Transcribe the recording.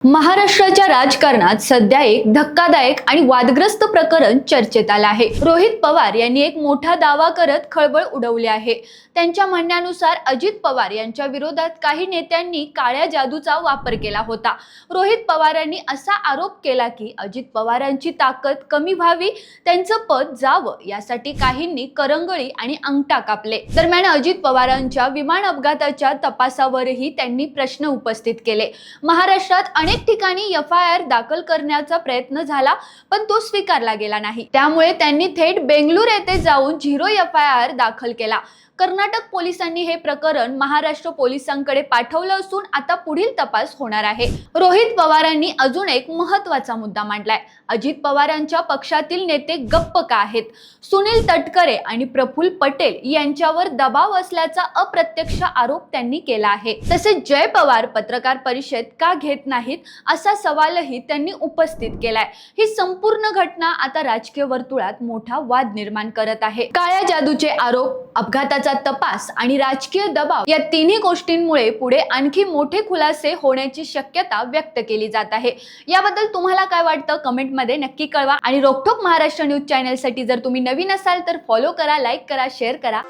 महाराष्ट्राच्या राजकारणात सध्या एक धक्कादायक आणि वादग्रस्त प्रकरण चर्चेत आलं आहे। रोहित पवार यांनी एक मोठा दावा करत खळबळ उडवली आहे। त्यांच्या म्हणण्यानुसार अजित पवार यांच्या विरोधात काही नेत्यांनी काळ्या जादूचा वापर केला होता। रोहित पवारांनी असा आरोप केला की अजित पवारांची ताकद कमी व्हावी, त्यांचं पद जावं यासाठी काहींनी करंगळी आणि अंगठा कापले। दरम्यान अजित पवारांच्या विमान अपघाताच्या तपासावरही त्यांनी प्रश्न उपस्थित केले। महाराष्ट्रात अनेक ठिकाणी एफआयआर दाखल करण्याचा प्रयत्न झाला, पण तो स्वीकारला गेला नाही। त्यामुळे त्यांनी थेट बेंगळुरू येथे जाऊन 0 एफआयआर दाखल केला। कर्नाटक पोलिसांनी हे प्रकरण महाराष्ट्र पोलिसांकडे पाठवलं असून आता पुढील तपास होणार आहे। रोहित पवारांनी अजून एक महत्त्वाचा मुद्दा मांडलाय। अजित पवारांच्या पक्षातील नेते गप्प का आहेत? सुनील तटकरे आणि प्रफुल्ल पटेल यांच्यावर दबाव असल्याचा अप्रत्यक्ष आरोप त्यांनी केला आहे। तसेच जय पवार पत्रकार परिषद का घेत नाहीत असा सवालही त्यांनी उपस्थित केलाय। ही संपूर्ण घटना आता राजकीय वर्तुळात मोठा वाद निर्माण करत आहे। काळ्या जादूचे आरोप, अपघाताचा तपास आणि राजकीय दबाव या तिन्ही गोष्टींमुळे पुढे आणखी मोठे खुलासे होण्याची शक्यता व्यक्त केली जात आहे। याबद्दल तुम्हाला काय वाटतं कमेंट मध्ये नक्की कळवा आणि रोखोक महाराष्ट्र न्यूज चॅनल साठी जर तुम्ही नवीन असाल तर फॉलो करा, लाईक करा, शेअर करा।